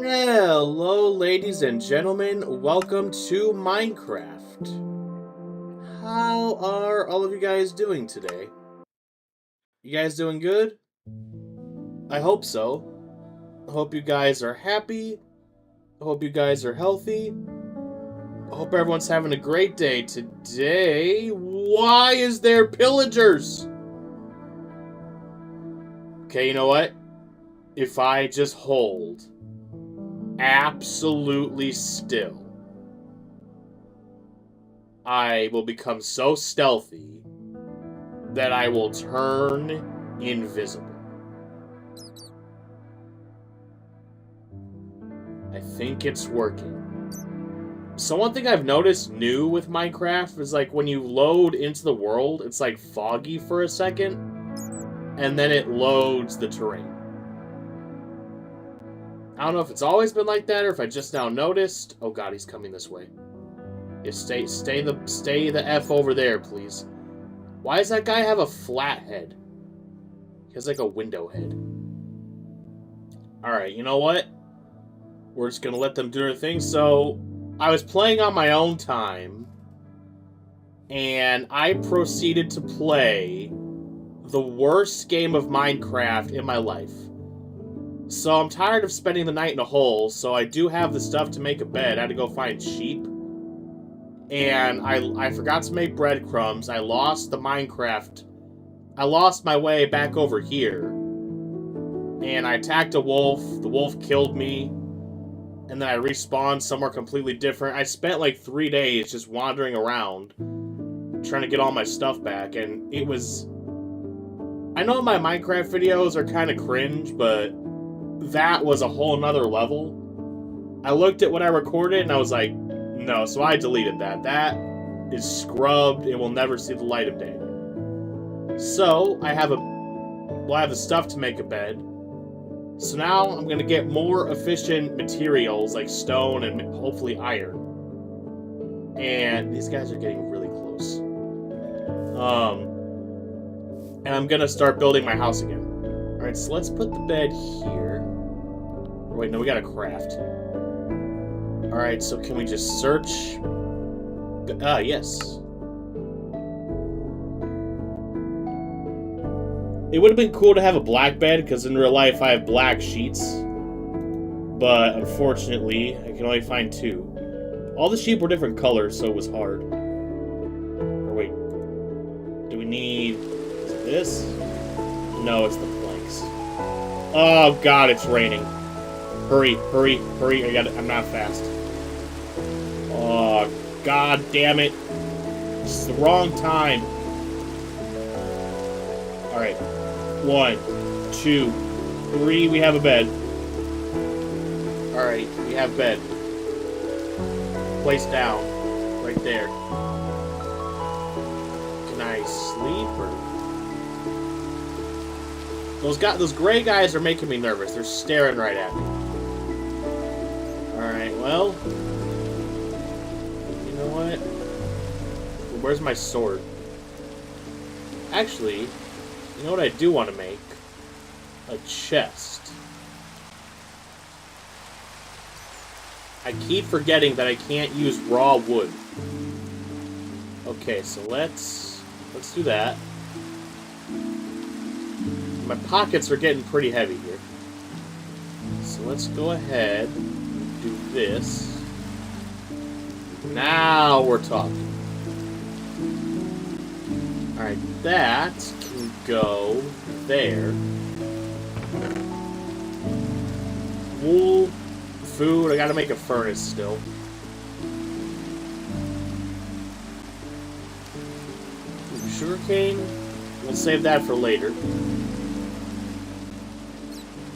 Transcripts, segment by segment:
Hello, ladies and gentlemen. Welcome to Minecraft. How are all of you guys doing today? You guys doing good? I hope so. I hope you guys are happy. I hope you guys are healthy. I hope everyone's having a great day today. Why is there pillagers? Okay, you know what? If I just hold absolutely still, I will become so stealthy that I will turn invisible. I think it's working. So one thing I've noticed new with Minecraft is like when you load into the world, it's like foggy for a second, and then it loads the terrain. I don't know if it's always been like that or if I just now noticed. Oh god, he's coming this way. Yeah, stay the F over there, please. Why does that guy have a flat head? He has like a window head. Alright, you know what? We're just gonna let them do their thing. So, I was playing on my own time, and I proceeded to play the worst game of Minecraft in my life. So I'm tired of spending the night in a hole, so I do have the stuff to make a bed. I had to go find sheep. And I forgot to make breadcrumbs. I lost I lost my way back over here. And I attacked a wolf. The wolf killed me. And then I respawned somewhere completely different. I spent like 3 days just wandering around, trying to get all my stuff back. And it was... I know my Minecraft videos are kind of cringe, but that was a whole nother level. I looked at what I recorded and I was like, no, so I deleted that. That is scrubbed. It will never see the light of day. So, I have the stuff to make a bed. So now I'm going to get more efficient materials like stone and hopefully iron. And these guys are getting really close. And I'm going to start building my house again. Alright, so let's put the bed here. Wait, no, we got to craft. Alright, so can we just search? Yes. It would have been cool to have a black bed, because in real life I have black sheets. But, unfortunately, I can only find 2. All the sheep were different colors, so it was hard. Or wait. Do we need... Is it this? No, it's the planks. Oh god, it's raining. Hurry, hurry, hurry. I'm not fast. Oh, god damn it. It's the wrong time. Alright. 1, 2, 3. We have a bed. Alright, we have bed. Place down. Right there. Can I sleep or... Those gray guys are making me nervous. They're staring right at me. Alright, well... You know what? Where's my sword? Actually, you know what I do want to make? A chest. I keep forgetting that I can't use raw wood. Okay, so let's do that. My pockets are getting pretty heavy here. So let's go ahead and do this. Now we're talking. Alright, that can go there. Wool, food, I gotta make a furnace still. Sugarcane, we'll save that for later.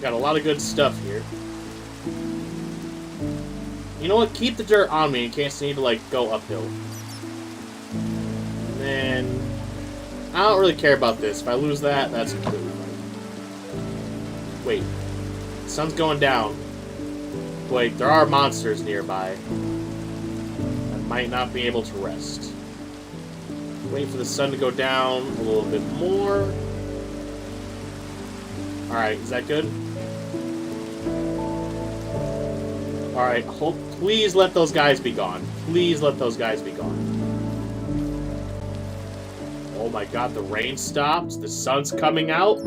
Got a lot of good stuff here. You know what? Keep the dirt on me in case I need to, like, go uphill. And then... I don't really care about this. If I lose that, that's completely fine. Wait. The sun's going down. Wait, there are monsters nearby. I might not be able to rest. Wait for the sun to go down a little bit more. Alright, is that good? Alright, please let those guys be gone. Please let those guys be gone. Oh my god, the rain stopped. The sun's coming out.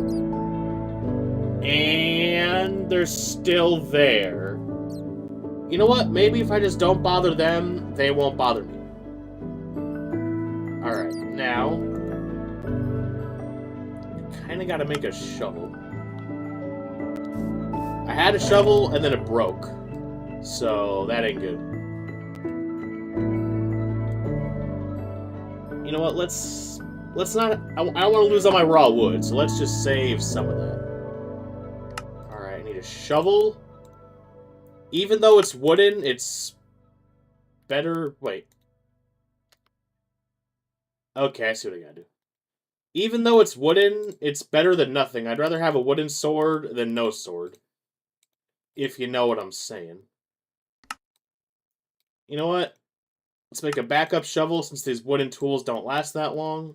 And they're still there. You know what? Maybe if I just don't bother them, they won't bother me. Alright, now... kinda gotta make a shovel. I had a shovel, and then it broke. So, that ain't good. You know what? Let's not... I don't want to lose all my raw wood, so let's just save some of that. Alright, I need a shovel. Even though it's wooden, it's better... Wait. Okay, I see what I gotta do. Even though it's wooden, it's better than nothing. I'd rather have a wooden sword than no sword. If you know what I'm saying. You know what? Let's make a backup shovel since these wooden tools don't last that long.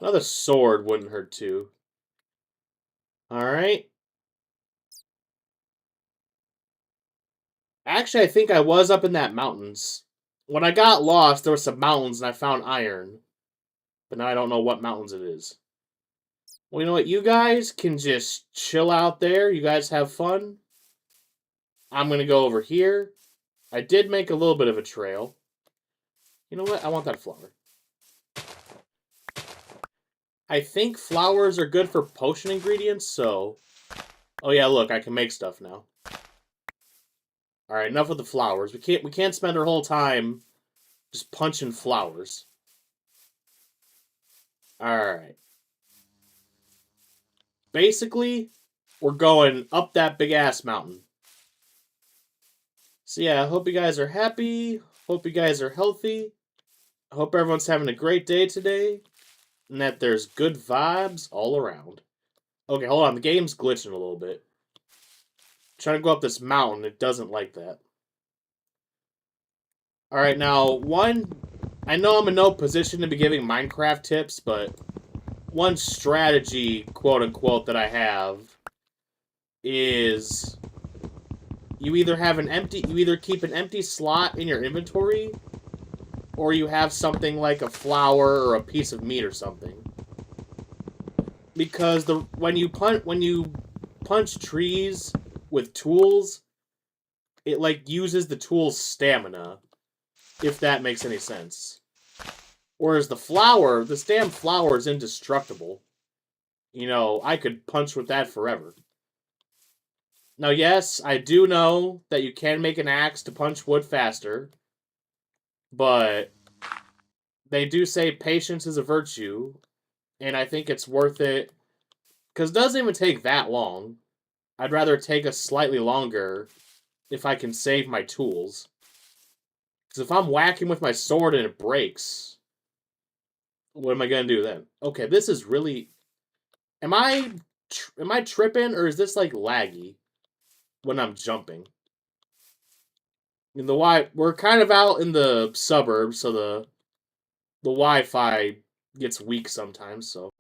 Another sword wouldn't hurt too. Alright. Actually, I think I was up in that mountains. When I got lost, there were some mountains and I found iron. But now I don't know what mountains it is. Well, you know what? You guys can just chill out there. You guys have fun. I'm going to go over here. I did make a little bit of a trail. You know what? I want that flower. I think flowers are good for potion ingredients, so... Oh yeah, look, I can make stuff now. Alright, enough with the flowers. We can't spend our whole time just punching flowers. Alright. Basically, we're going up that big-ass mountain. So yeah, I hope you guys are happy. Hope you guys are healthy. I hope everyone's having a great day today. And that there's good vibes all around. Okay, hold on. The game's glitching a little bit. I'm trying to go up this mountain. It doesn't like that. Alright, now, I know I'm in no position to be giving Minecraft tips, but one strategy, quote-unquote, that I have is... You either keep an empty slot in your inventory, or you have something like a flower or a piece of meat or something. Because when you punch trees with tools, it like uses the tool's stamina, if that makes any sense. Whereas this damn flower is indestructible. You know, I could punch with that forever. Now, yes, I do know that you can make an axe to punch wood faster, but they do say patience is a virtue, and I think it's worth it, because it doesn't even take that long. I'd rather take a slightly longer if I can save my tools. Because if I'm whacking with my sword and it breaks, what am I going to do then? Okay, this is really... Am I tripping, or is this, like, laggy when I'm jumping? We're kind of out in the suburbs, so the Wi-Fi gets weak sometimes, so...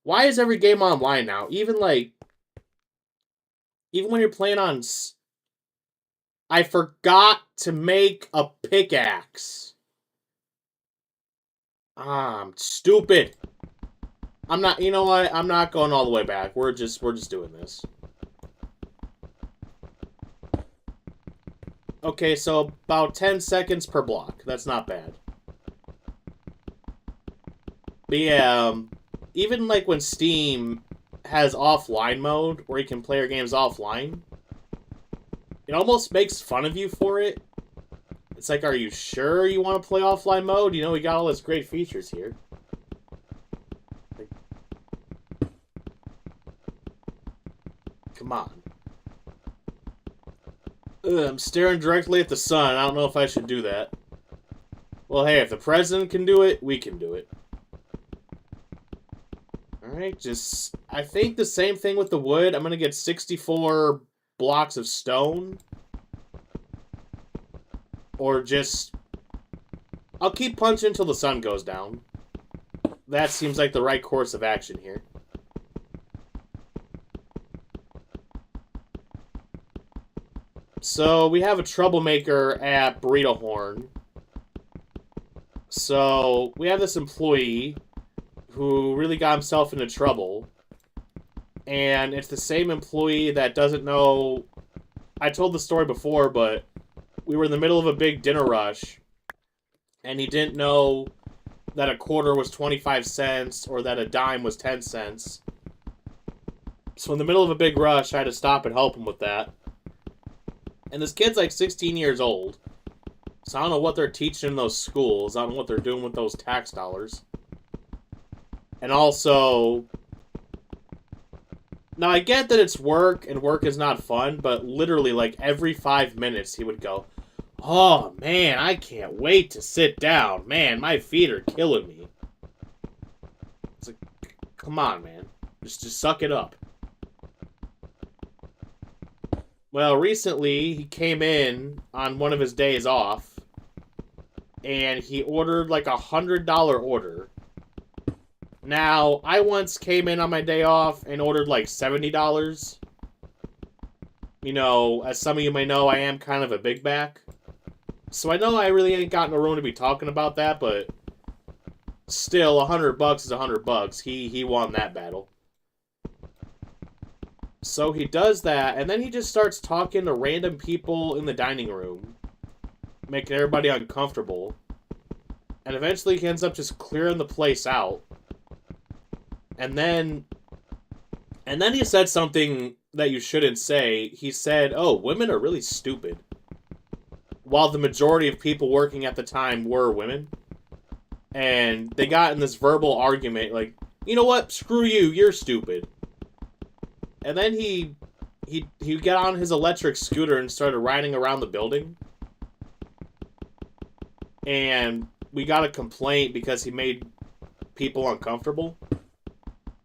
Why is every game online now? Even when you're playing on... I forgot to make a pickaxe. I'm stupid. I'm not, you know what? I'm not going all the way back. We're just doing this. Okay, so about 10 seconds per block. That's not bad. But yeah, even like when Steam has offline mode, where you can play your games offline, it almost makes fun of you for it. It's like, are you sure you want to play offline mode? You know, we got all those great features here. Like, come on. I'm staring directly at the sun. I don't know if I should do that. Well, hey, if the president can do it, we can do it. Alright, I think the same thing with the wood. I'm gonna get 64 blocks of stone. Or I'll keep punching until the sun goes down. That seems like the right course of action here. So we have a troublemaker at Burrito Horn. So we have this employee who really got himself into trouble. And it's the same employee that doesn't know... I told the story before, but we were in the middle of a big dinner rush. And he didn't know that a quarter was 25 cents or that a dime was 10 cents. So in the middle of a big rush, I had to stop and help him with that. And this kid's like 16 years old. So I don't know what they're teaching in those schools. I don't know what they're doing with those tax dollars. And also... Now, I get that it's work, and work is not fun, but literally, like, every 5 minutes he would go, "Oh, man, I can't wait to sit down. Man, my feet are killing me." It's like, come on, man. Just suck it up. Well, recently, he came in on one of his days off, and he ordered, like, $100 order. Now, I once came in on my day off and ordered like $70. You know, as some of you may know, I am kind of a big back. So I know I really ain't got no room to be talking about that, but still, $100 is $100. He won that battle. So he does that, and then he just starts talking to random people in the dining room, making everybody uncomfortable. And eventually he ends up just clearing the place out. And then he said something that you shouldn't say. He said, "Oh, women are really stupid." While the majority of people working at the time were women. And they got in this verbal argument, like, "You know what? Screw you, you're stupid." And then he got on his electric scooter and started riding around the building. And we got a complaint because he made people uncomfortable.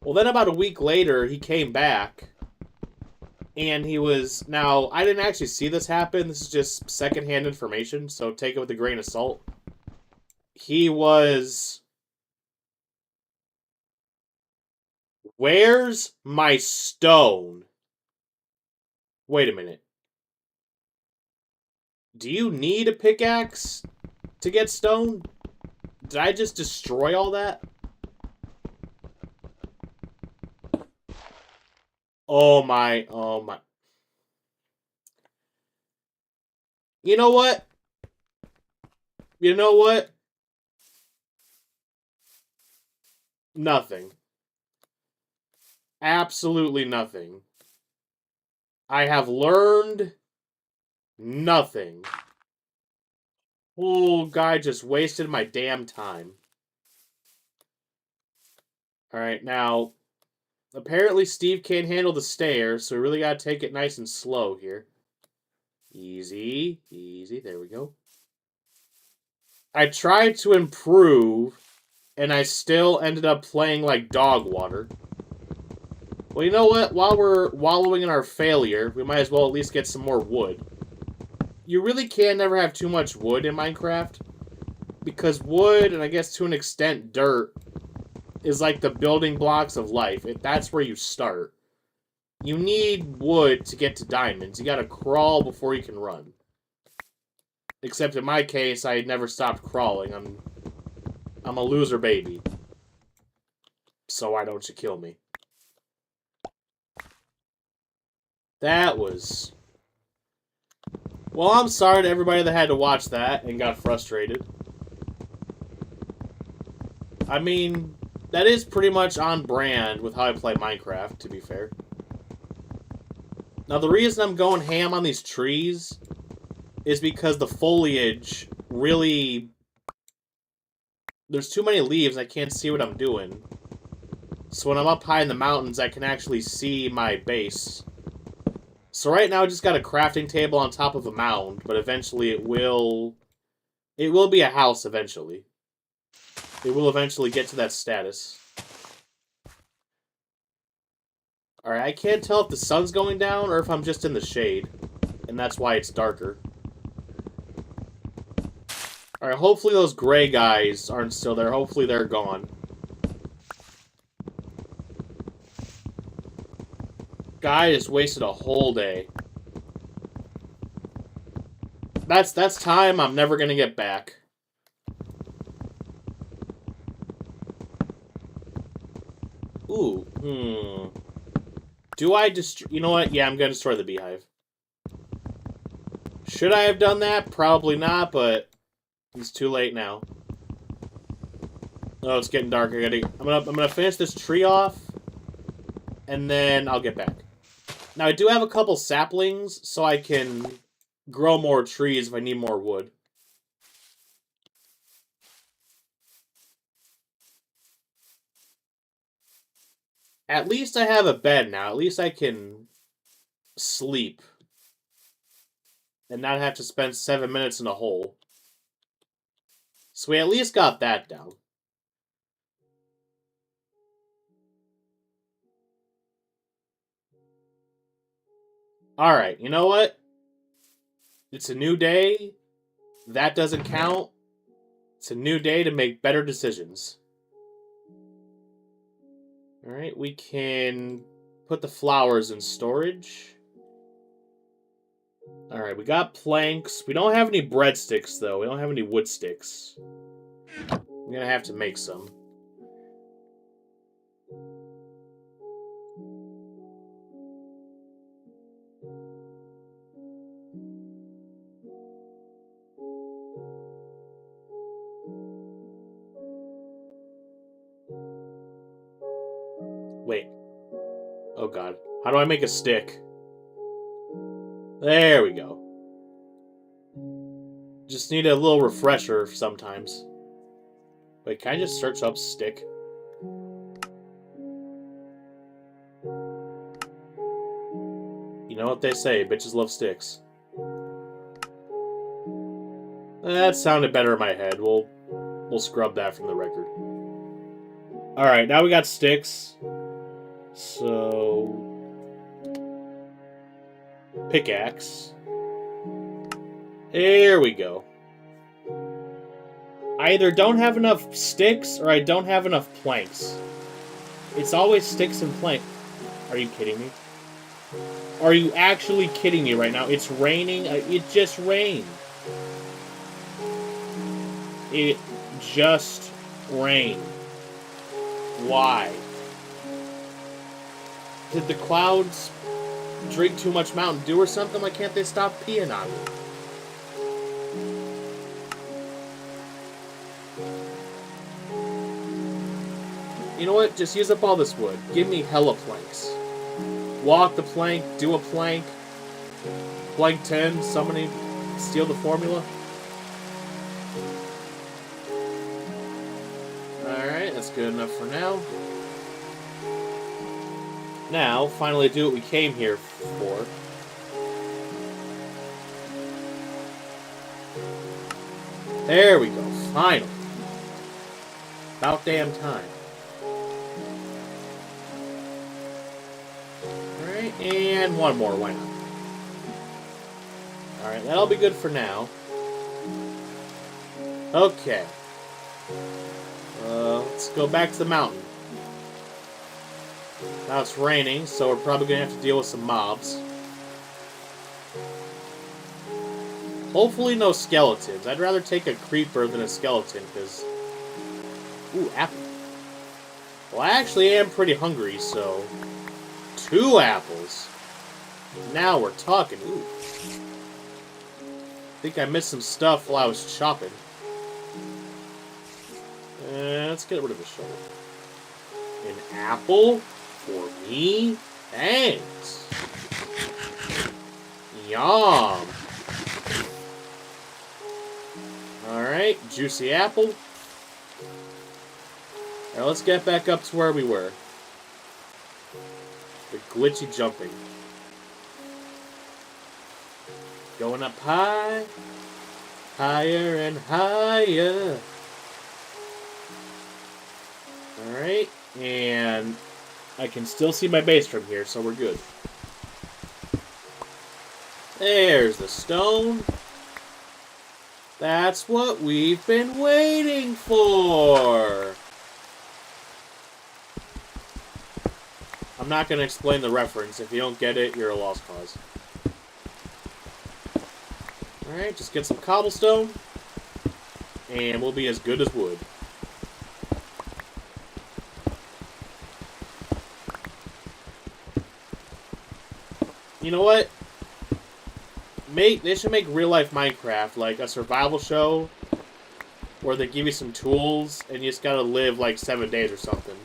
Well, then about a week later, he came back, and he was... Now, I didn't actually see this happen. This is just secondhand information, so take it with a grain of salt. He was... "Where's my stone?" Wait a minute. Do you need a pickaxe to get stone? Did I just destroy all that? Oh my. You know what? Nothing. Absolutely nothing. I have learned nothing. Oh, guy just wasted my damn time. Alright, now... Apparently Steve can't handle the stairs, so we really gotta take it nice and slow here. Easy, there we go. I tried to improve, and I still ended up playing like dog water. Well, you know what? While we're wallowing in our failure, we might as well at least get some more wood. You really can never have too much wood in Minecraft, because wood, and I guess to an extent dirt, is like the building blocks of life. That's where you start. You need wood to get to diamonds. You gotta crawl before you can run. Except in my case, I never stopped crawling. I'm a loser baby. So why don't you kill me? That was... Well, I'm sorry to everybody that had to watch that and got frustrated. I mean... That is pretty much on brand with how I play Minecraft, to be fair. Now, the reason I'm going ham on these trees is because the foliage really... There's too many leaves, I can't see what I'm doing. So when I'm up high in the mountains, I can actually see my base. So right now, I just got a crafting table on top of a mound, but eventually it will be a house eventually. It will eventually get to that status. Alright, I can't tell if the sun's going down or if I'm just in the shade. And that's why it's darker. Alright, hopefully those gray guys aren't still there. Hopefully they're gone. Guy just wasted a whole day. That's time I'm never gonna get back. Ooh, Do I destroy... You know what? Yeah, I'm gonna destroy the beehive. Should I have done that? Probably not, but it's too late now. Oh, it's getting dark. I'm gonna finish this tree off, and then I'll get back. Now I do have a couple saplings, so I can grow more trees if I need more wood. At least I have a bed now. At least I can sleep and not have to spend 7 minutes in a hole. So we at least got that down. Alright, you know what? It's a new day. That doesn't count. It's a new day to make better decisions. Alright, we can put the flowers in storage. Alright, we got planks. We don't have any breadsticks, though. We don't have any wood sticks. I'm gonna have to make some. Wait. Oh god. How do I make a stick? There we go. Just need a little refresher sometimes. Wait, can I just search up stick? You know what they say, bitches love sticks. That sounded better in my head. We'll scrub that from the record. Alright, now we got sticks. So... pickaxe. There we go. I either don't have enough sticks or I don't have enough planks. It's always sticks and planks. Are you kidding me? Are you actually kidding me right now? It's raining. It just rained. It just rained. Why? Did the clouds drink too much Mountain Dew or something? Why can't they stop peeing on me? You know what? Just use up all this wood. Give me hella planks. Walk the plank, do a plank. Plank 10, somebody steal the formula. Alright, that's good enough for now. Now, finally do what we came here for. There we go, finally. About damn time. Alright, and one more, why not? Alright, that'll be good for now. Okay. Let's go back to the mountain. Now it's raining, so we're probably going to have to deal with some mobs. Hopefully no skeletons. I'd rather take a creeper than a skeleton, because... Ooh, apple. Well, I actually am pretty hungry, so... 2 apples. Now we're talking. Ooh. I think I missed some stuff while I was chopping. Let's get rid of the shovel. An apple for me? Thanks. Yum. Alright, juicy apple. Alright, let's get back up to where we were. The glitchy jumping. Going up high. Higher and higher. Alright, and I can still see my base from here, so we're good. There's the stone. That's what we've been waiting for. I'm not going to explain the reference. If you don't get it, you're a lost cause. Alright, just get some cobblestone, and we'll be as good as wood. You know what? They should make real-life Minecraft, like a survival show, where they give you some tools, and you just gotta live, like, 7 days or something.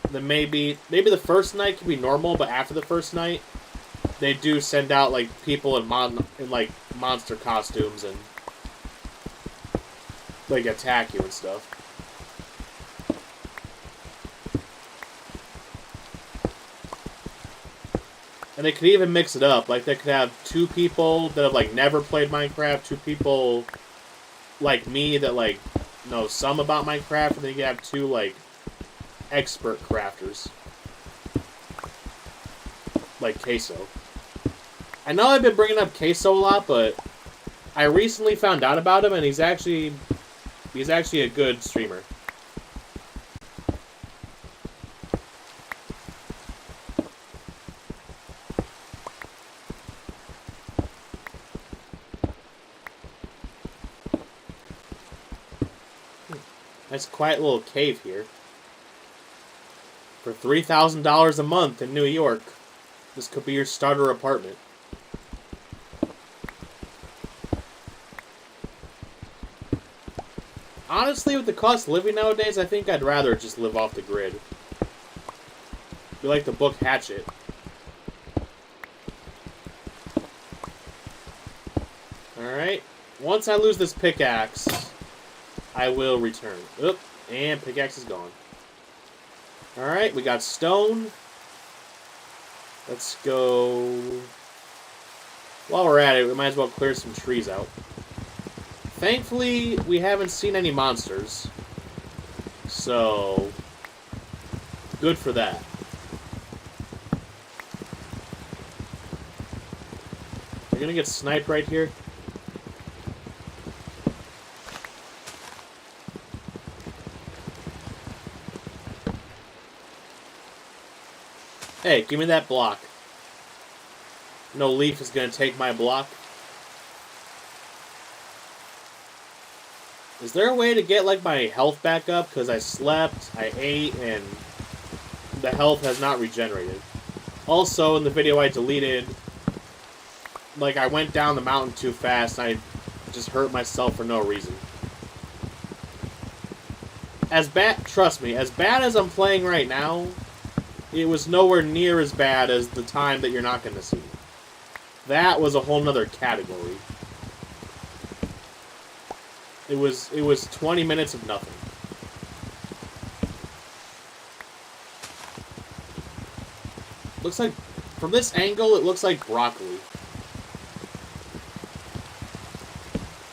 Then maybe the first night can be normal, but after the first night, they do send out, like, people in like, monster costumes and, like, attack you and stuff. And they could even mix it up. Like, they could have 2 people that have, like, never played Minecraft, 2 people like me that, like, know some about Minecraft, and then you could have 2, like, expert crafters. Like Queso. I know I've been bringing up Queso a lot, but I recently found out about him, and he's actually a good streamer. Nice quiet little cave here. For $3,000 a month in New York, this could be your starter apartment. Honestly, with the cost of living nowadays, I think I'd rather just live off the grid. Be like the book Hatchet. Alright. Once I lose this pickaxe, I will return. Oop, and pickaxe is gone. Alright, we got stone. Let's go... While we're at it, we might as well clear some trees out. Thankfully, we haven't seen any monsters. So... good for that. We're gonna get sniped right here. Hey, give me that block. No leaf is going to take my block. Is there a way to get, like, my health back up? Because I slept, I ate, and the health has not regenerated. Also, in the video I deleted, like, I went down the mountain too fast, and I just hurt myself for no reason. Trust me, as bad as I'm playing right now, it was nowhere near as bad as the time that you're not going to see. That was a whole nother category. It was 20 minutes of nothing. Looks like, from this angle, it looks like broccoli.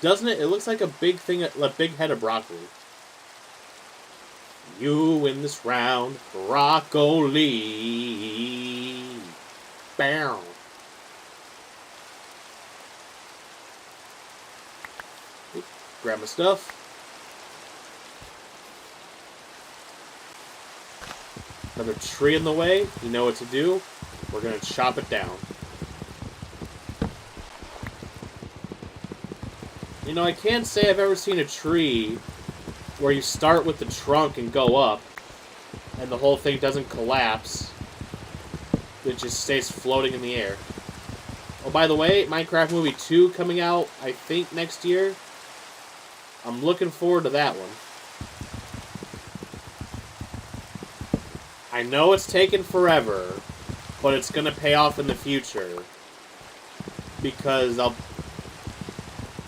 Doesn't it? It looks like a big thing, a big head of broccoli. You win this round, broccoli. Bow. Grab my stuff. Another tree in the way. You know what to do. We're going to chop it down. You know, I can't say I've ever seen a tree where you start with the trunk and go up, and the whole thing doesn't collapse. It just stays floating in the air. Oh, by the way, Minecraft Movie 2 coming out, I think, next year. I'm looking forward to that one. I know it's taken forever, but it's going to pay off in the future. Because I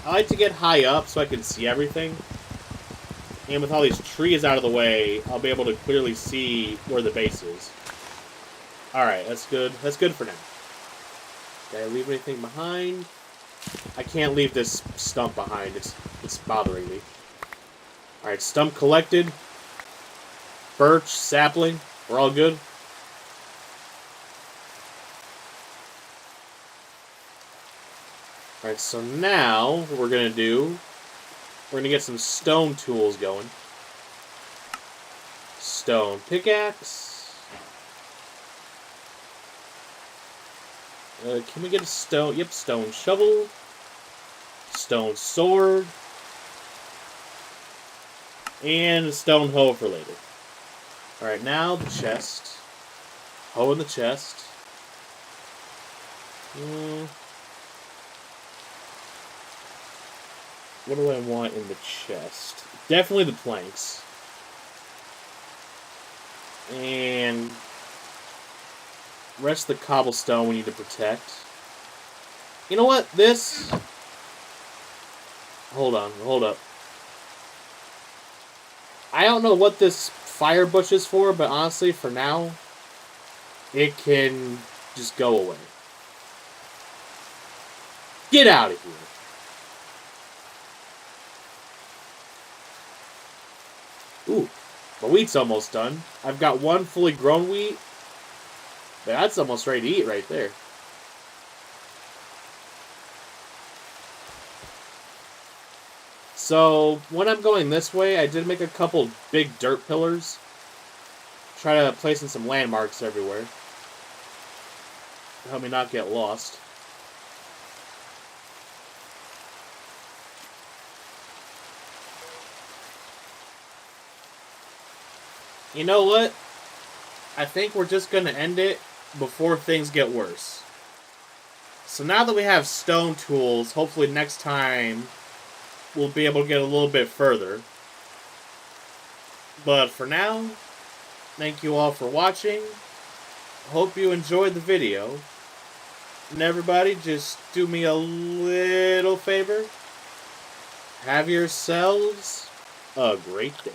like to get high up so I can see everything. And with all these trees out of the way, I'll be able to clearly see where the base is. Alright, that's good. That's good for now. Did I leave anything behind? I can't leave this stump behind. It's bothering me. Alright, stump collected. Birch, sapling. We're all good. Alright, so now what we're going to do... We're going to get some stone tools going. Stone pickaxe. Can we get a stone... Yep, stone shovel. stone sword, and a stone hoe for later. Alright, now the chest. Hoe in the chest. What do I want in the chest? Definitely the planks. And rest of the cobblestone we need to protect. You know what? This... Hold on, hold up. I don't know what this fire bush is for, but honestly, for now, it can just go away. Get out of here. Ooh, my wheat's almost done. I've got one fully grown wheat. But that's almost ready to eat right there. So, when I'm going this way, I did make a couple big dirt pillars. Try to place in some landmarks everywhere. Help me not get lost. You know what? I think we're just going to end it before things get worse. So now that we have stone tools, hopefully next time we'll be able to get a little bit further. But for now, thank you all for watching. Hope you enjoyed the video. And everybody, just do me a little favor. Have yourselves a great day.